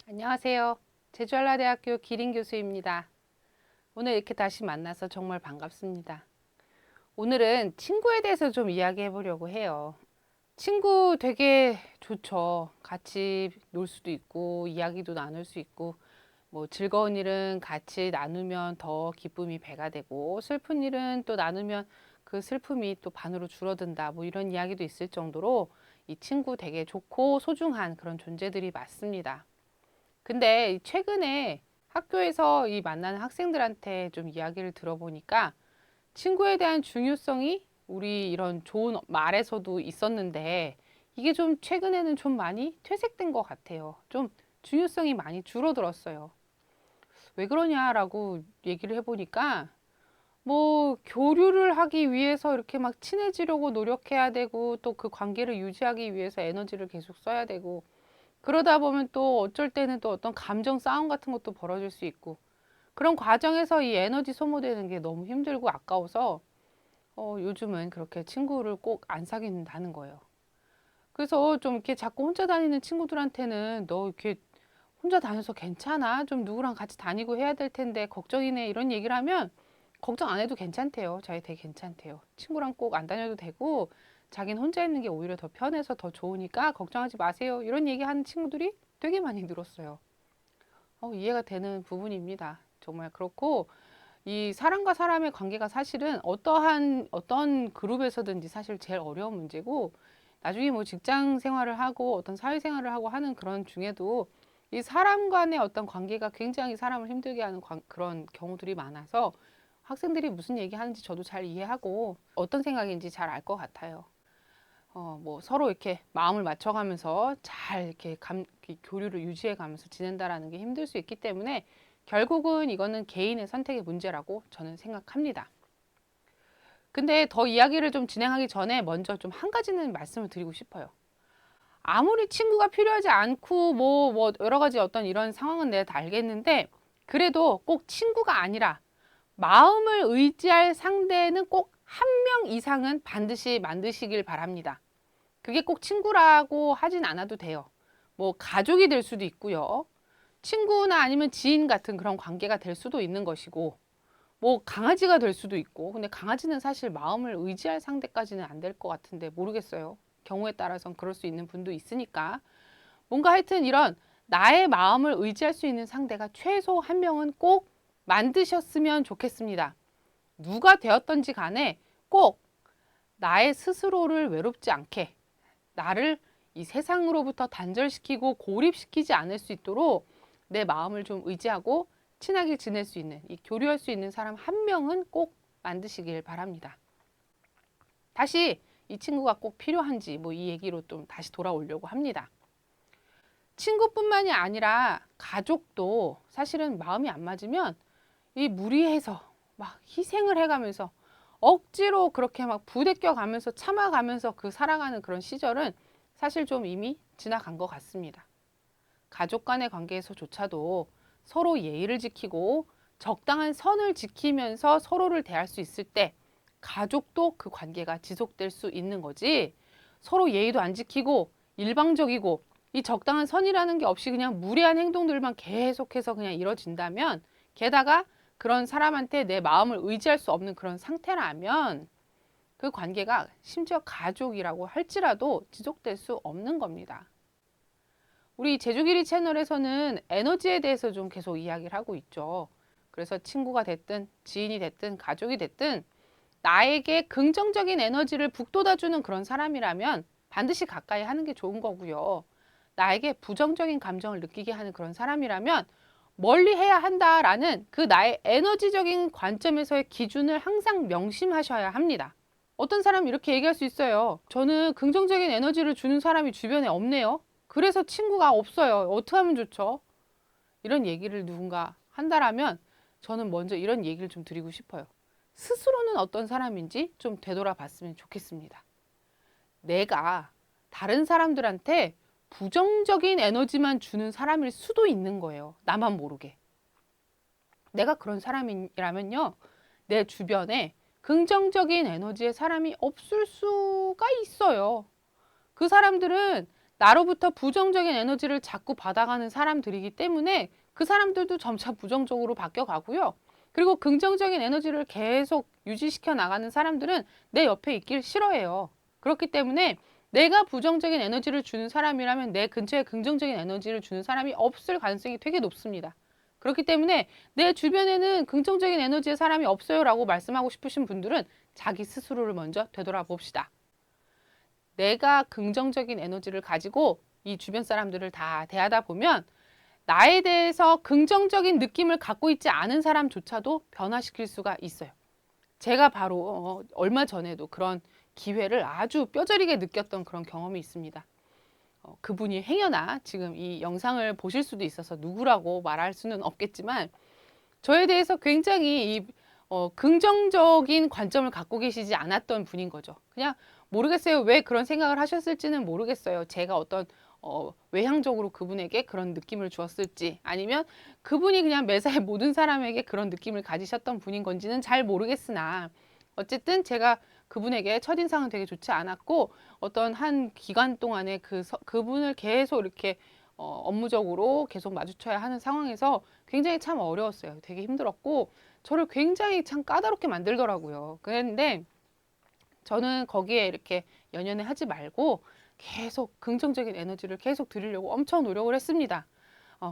안녕하세요. 제주한라대학교 기린 교수입니다. 오늘 이렇게 다시 만나서 정말 반갑습니다. 오늘은 친구에 대해서 좀 이야기해 보려고 해요. 친구 되게 좋죠. 같이 놀 수도 있고, 이야기도 나눌 수 있고, 뭐 즐거운 일은 같이 나누면 더 기쁨이 배가 되고, 슬픈 일은 또 나누면 그 슬픔이 또 반으로 줄어든다. 뭐 이런 이야기도 있을 정도로 이 친구 되게 좋고 소중한 그런 존재들이 맞습니다. 근데 최근에 학교에서 이 만나는 학생들한테 좀 이야기를 들어보니까 친구에 대한 중요성이 우리 이런 좋은 말에서도 있었는데 이게 좀 최근에는 좀 많이 퇴색된 것 같아요. 좀 중요성이 많이 줄어들었어요. 왜 그러냐라고 얘기를 해보니까 뭐 교류를 하기 위해서 이렇게 막 친해지려고 노력해야 되고 또 그 관계를 유지하기 위해서 에너지를 계속 써야 되고 그러다 보면 또 어쩔 때는 또 어떤 감정 싸움 같은 것도 벌어질 수 있고 그런 과정에서 이 에너지 소모되는 게 너무 힘들고 아까워서 요즘은 그렇게 친구를 꼭 안 사귄다는 거예요. 그래서 좀 이렇게 자꾸 혼자 다니는 친구들한테는 너 이렇게 혼자 다녀서 괜찮아? 좀 누구랑 같이 다니고 해야 될 텐데 걱정이네 이런 얘기를 하면 걱정 안 해도 괜찮대요. 자기 되게 괜찮대요. 친구랑 꼭 안 다녀도 되고 자기는 혼자 있는 게 오히려 더 편해서 더 좋으니까 걱정하지 마세요. 이런 얘기하는 친구들이 되게 많이 늘었어요. 이해가 되는 부분입니다. 정말 그렇고 이 사람과 사람의 관계가 사실은 어떠한 어떤 그룹에서든지 사실 제일 어려운 문제고 나중에 뭐 직장 생활을 하고 어떤 사회 생활을 하고 하는 그런 중에도 이 사람 간의 어떤 관계가 굉장히 사람을 힘들게 하는 그런 경우들이 많아서 학생들이 무슨 얘기 하는지 저도 잘 이해하고 어떤 생각인지 잘 알 것 같아요. 뭐 서로 이렇게 마음을 맞춰가면서 잘 이렇게 교류를 유지해 가면서 지낸다라는 게 힘들 수 있기 때문에 결국은 이거는 개인의 선택의 문제라고 저는 생각합니다. 근데 더 이야기를 좀 진행하기 전에 먼저 좀 한 가지는 말씀을 드리고 싶어요. 아무리 친구가 필요하지 않고 뭐 여러 가지 어떤 이런 상황은 내가 다 알겠는데 그래도 꼭 친구가 아니라 마음을 의지할 상대는 꼭 한 명 이상은 반드시 만드시길 바랍니다. 그게 꼭 친구라고 하진 않아도 돼요. 뭐 가족이 될 수도 있고요. 친구나 아니면 지인 같은 그런 관계가 될 수도 있는 것이고, 뭐 강아지가 될 수도 있고, 근데 강아지는 사실 마음을 의지할 상대까지는 안 될 것 같은데 모르겠어요. 경우에 따라선 그럴 수 있는 분도 있으니까. 뭔가 하여튼 이런 나의 마음을 의지할 수 있는 상대가 최소 한 명은 꼭 만드셨으면 좋겠습니다. 누가 되었던지 간에 꼭 나의 스스로를 외롭지 않게 나를 이 세상으로부터 단절시키고 고립시키지 않을 수 있도록 내 마음을 좀 의지하고 친하게 지낼 수 있는, 이 교류할 수 있는 사람 한 명은 꼭 만드시길 바랍니다. 다시 이 친구가 꼭 필요한지 뭐 이 얘기로 좀 다시 돌아오려고 합니다. 친구뿐만이 아니라 가족도 사실은 마음이 안 맞으면 이 무리해서 막 희생을 해가면서 억지로 그렇게 막 부대껴 가면서 참아가면서 그 살아가는 그런 시절은 사실 좀 이미 지나간 것 같습니다. 가족 간의 관계에서조차도 서로 예의를 지키고 적당한 선을 지키면서 서로를 대할 수 있을 때 가족도 그 관계가 지속될 수 있는 거지. 서로 예의도 안 지키고 일방적이고 이 적당한 선이라는 게 없이 그냥 무례한 행동들만 계속해서 그냥 이뤄진다면 게다가 그런 사람한테 내 마음을 의지할 수 없는 그런 상태라면 그 관계가 심지어 가족이라고 할지라도 지속될 수 없는 겁니다. 우리 제주길이 채널에서는 에너지에 대해서 좀 계속 이야기를 하고 있죠. 그래서 친구가 됐든 지인이 됐든 가족이 됐든 나에게 긍정적인 에너지를 북돋아주는 그런 사람이라면 반드시 가까이 하는 게 좋은 거고요. 나에게 부정적인 감정을 느끼게 하는 그런 사람이라면 멀리 해야 한다라는 그 나의 에너지적인 관점에서의 기준을 항상 명심하셔야 합니다. 어떤 사람은 이렇게 얘기할 수 있어요. 저는 긍정적인 에너지를 주는 사람이 주변에 없네요. 그래서 친구가 없어요. 어떻게 하면 좋죠? 이런 얘기를 누군가 한다라면 저는 먼저 이런 얘기를 좀 드리고 싶어요. 스스로는 어떤 사람인지 좀 되돌아봤으면 좋겠습니다. 내가 다른 사람들한테 부정적인 에너지만 주는 사람일 수도 있는 거예요. 나만 모르게. 내가 그런 사람이라면요. 내 주변에 긍정적인 에너지의 사람이 없을 수가 있어요. 그 사람들은 나로부터 부정적인 에너지를 자꾸 받아가는 사람들이기 때문에 그 사람들도 점차 부정적으로 바뀌어가고요. 그리고 긍정적인 에너지를 계속 유지시켜 나가는 사람들은 내 옆에 있길 싫어해요. 그렇기 때문에 내가 부정적인 에너지를 주는 사람이라면 내 근처에 긍정적인 에너지를 주는 사람이 없을 가능성이 되게 높습니다. 그렇기 때문에 내 주변에는 긍정적인 에너지의 사람이 없어요 라고 말씀하고 싶으신 분들은 자기 스스로를 먼저 되돌아봅시다. 내가 긍정적인 에너지를 가지고 이 주변 사람들을 다 대하다 보면 나에 대해서 긍정적인 느낌을 갖고 있지 않은 사람조차도 변화시킬 수가 있어요. 제가 바로 얼마 전에도 그런 기회를 아주 뼈저리게 느꼈던 그런 경험이 있습니다. 그분이 행여나 지금 이 영상을 보실 수도 있어서 누구라고 말할 수는 없겠지만 저에 대해서 굉장히 긍정적인 관점을 갖고 계시지 않았던 분인 거죠. 그냥 모르겠어요. 왜 그런 생각을 하셨을지는 모르겠어요. 제가 어떤 외향적으로 그분에게 그런 느낌을 주었을지 아니면 그분이 그냥 매사에 모든 사람에게 그런 느낌을 가지셨던 분인 건지는 잘 모르겠으나 어쨌든 제가 그분에게 첫인상은 되게 좋지 않았고 어떤 한 기간 동안에 그분을 계속 이렇게 업무적으로 계속 마주쳐야 하는 상황에서 굉장히 참 어려웠어요. 되게 힘들었고 저를 굉장히 참 까다롭게 만들더라고요. 그런데 저는 거기에 이렇게 연연해 하지 말고 계속 긍정적인 에너지를 계속 드리려고 엄청 노력을 했습니다.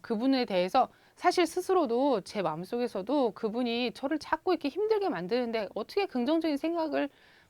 그분에 대해서 사실 스스로도 제 마음속에서도 그분이 저를 자꾸 이렇게 힘들게 만드는데 어떻게 긍정적인 생각을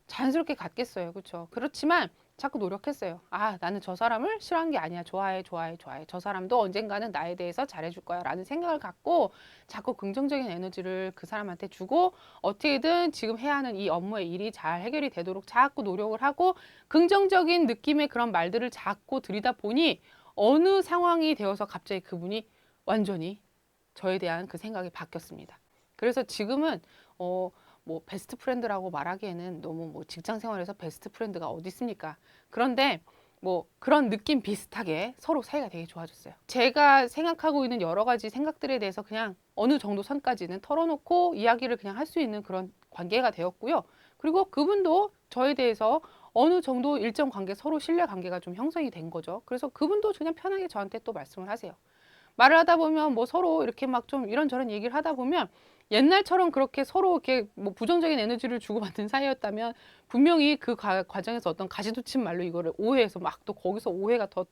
자연스럽게 갖겠어요. 그렇죠? 그렇지만 자꾸 노력했어요. 아, 나는 저 사람을 싫어한 게 아니야. 좋아해, 좋아해, 좋아해. 저 사람도 언젠가는 나에 대해서 잘해줄 거야. 라는 생각을 갖고 자꾸 긍정적인 에너지를 그 사람한테 주고 어떻게든 지금 해야 하는 이 업무의 일이 잘 해결이 되도록 자꾸 노력을 하고 긍정적인 느낌의 그런 말들을 자꾸 들이다 보니 어느 상황이 되어서 갑자기 그분이 완전히 저에 대한 그 생각이 바뀌었습니다. 그래서 지금은 뭐 베스트 프렌드라고 말하기에는 너무 뭐 직장 생활에서 베스트 프렌드가 어디 있습니까? 그런데 뭐 그런 느낌 비슷하게 서로 사이가 되게 좋아졌어요. 제가 생각하고 있는 여러 가지 생각들에 대해서 그냥 어느 정도 선까지는 털어놓고 이야기를 그냥 할 수 있는 그런 관계가 되었고요. 그리고 그분도 저에 대해서 어느 정도 일정 관계, 서로 신뢰 관계가 좀 형성이 된 거죠. 그래서 그분도 그냥 편하게 저한테 또 말씀을 하세요. 말을 하다 보면 뭐 서로 이렇게 막 좀 이런저런 얘기를 하다 보면 옛날처럼 그렇게 서로 이렇게 뭐 부정적인 에너지를 주고받는 사이였다면 분명히 그 과정에서 어떤 가시돋친 말로 이거를 오해해서 막 또 거기서 오해가 더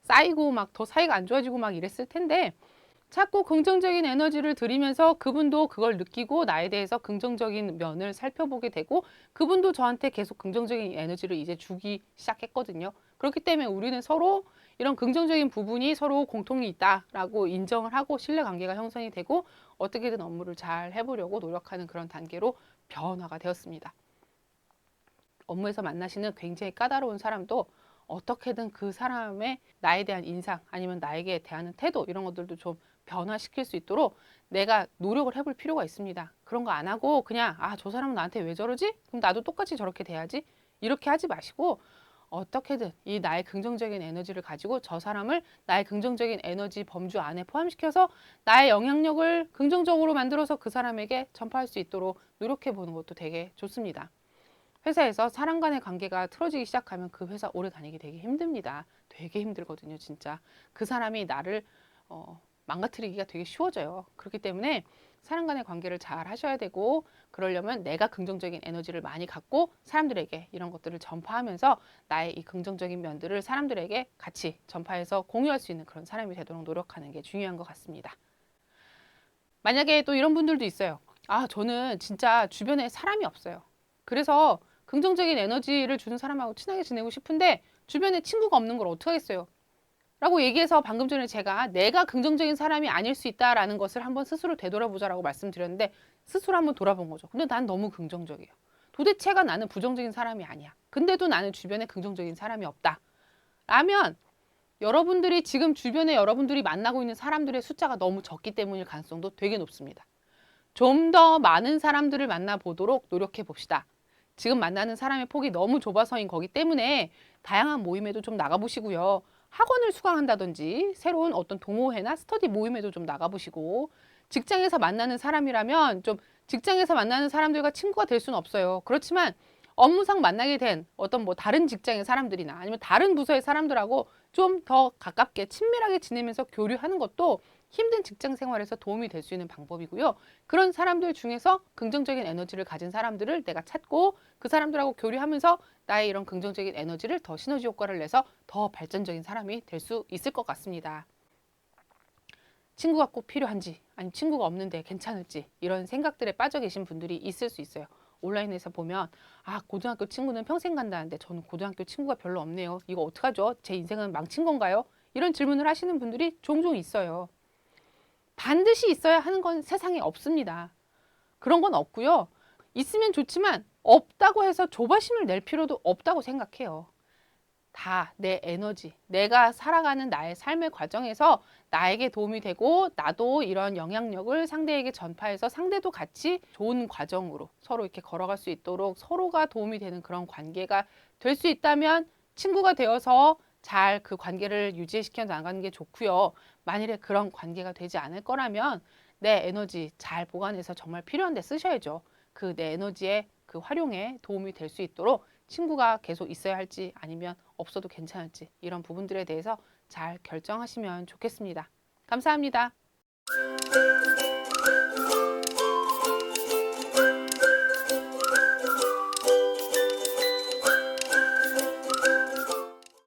쌓이고 막 더 사이가 안 좋아지고 막 이랬을 텐데 자꾸 긍정적인 에너지를 들이면서 그분도 그걸 느끼고 나에 대해서 긍정적인 면을 살펴보게 되고 그분도 저한테 계속 긍정적인 에너지를 이제 주기 시작했거든요. 그렇기 때문에 우리는 서로 이런 긍정적인 부분이 서로 공통이 있다라고 인정을 하고 신뢰관계가 형성이 되고 어떻게든 업무를 잘 해보려고 노력하는 그런 단계로 변화가 되었습니다. 업무에서 만나시는 굉장히 까다로운 사람도 어떻게든 그 사람의 나에 대한 인상 아니면 나에게 대하는 태도 이런 것들도 좀 변화시킬 수 있도록 내가 노력을 해볼 필요가 있습니다. 그런 거 안 하고 그냥 아, 저 사람은 나한테 왜 저러지? 그럼 나도 똑같이 저렇게 돼야지. 이렇게 하지 마시고 어떻게든 이 나의 긍정적인 에너지를 가지고 저 사람을 나의 긍정적인 에너지 범주 안에 포함시켜서 나의 영향력을 긍정적으로 만들어서 그 사람에게 전파할 수 있도록 노력해 보는 것도 되게 좋습니다. 회사에서 사람 간의 관계가 틀어지기 시작하면 그 회사 오래 다니기 되게 힘듭니다. 되게 힘들거든요, 진짜. 그 사람이 나를 망가뜨리기가 되게 쉬워져요. 그렇기 때문에 사람 간의 관계를 잘 하셔야 되고 그러려면 내가 긍정적인 에너지를 많이 갖고 사람들에게 이런 것들을 전파하면서 나의 이 긍정적인 면들을 사람들에게 같이 전파해서 공유할 수 있는 그런 사람이 되도록 노력하는 게 중요한 것 같습니다. 만약에 또 이런 분들도 있어요. 아, 저는 진짜 주변에 사람이 없어요. 그래서 긍정적인 에너지를 주는 사람하고 친하게 지내고 싶은데 주변에 친구가 없는 걸 어떡하겠어요? 라고 얘기해서 방금 전에 제가 내가 긍정적인 사람이 아닐 수 있다라는 것을 한번 스스로 되돌아보자라고 말씀드렸는데 스스로 한번 돌아본 거죠. 근데 난 너무 긍정적이에요. 도대체가 나는 부정적인 사람이 아니야. 근데도 나는 주변에 긍정적인 사람이 없다. 라면 여러분들이 지금 주변에 여러분들이 만나고 있는 사람들의 숫자가 너무 적기 때문일 가능성도 되게 높습니다. 좀 더 많은 사람들을 만나보도록 노력해 봅시다. 지금 만나는 사람의 폭이 너무 좁아서인 거기 때문에 다양한 모임에도 좀 나가보시고요. 학원을 수강한다든지 새로운 어떤 동호회나 스터디 모임에도 좀 나가보시고 직장에서 만나는 사람이라면 좀 직장에서 만나는 사람들과 친구가 될 수는 없어요. 그렇지만 업무상 만나게 된 어떤 뭐 다른 직장의 사람들이나 아니면 다른 부서의 사람들하고 좀 더 가깝게 친밀하게 지내면서 교류하는 것도 힘든 직장 생활에서 도움이 될 수 있는 방법이고요. 그런 사람들 중에서 긍정적인 에너지를 가진 사람들을 내가 찾고 그 사람들하고 교류하면서 나의 이런 긍정적인 에너지를 더 시너지 효과를 내서 더 발전적인 사람이 될 수 있을 것 같습니다. 친구가 꼭 필요한지 아니면 친구가 없는데 괜찮을지 이런 생각들에 빠져 계신 분들이 있을 수 있어요. 온라인에서 보면 고등학교 친구는 평생 간다는데 저는 고등학교 친구가 별로 없네요. 이거 어떡하죠? 제 인생은 망친 건가요? 이런 질문을 하시는 분들이 종종 있어요. 반드시 있어야 하는 건 세상에 없습니다. 그런 건 없고요. 있으면 좋지만 없다고 해서 조바심을 낼 필요도 없다고 생각해요. 다 내 에너지, 내가 살아가는 나의 삶의 과정에서 나에게 도움이 되고 나도 이런 영향력을 상대에게 전파해서 상대도 같이 좋은 과정으로 서로 이렇게 걸어갈 수 있도록 서로가 도움이 되는 그런 관계가 될 수 있다면 친구가 되어서 잘 그 관계를 유지시켜 나가는 게 좋고요. 만일에 그런 관계가 되지 않을 거라면 내 에너지 잘 보관해서 정말 필요한 데 쓰셔야죠. 그 내 에너지의 그 활용에 도움이 될 수 있도록 친구가 계속 있어야 할지 아니면 없어도 괜찮을지 이런 부분들에 대해서 잘 결정하시면 좋겠습니다. 감사합니다.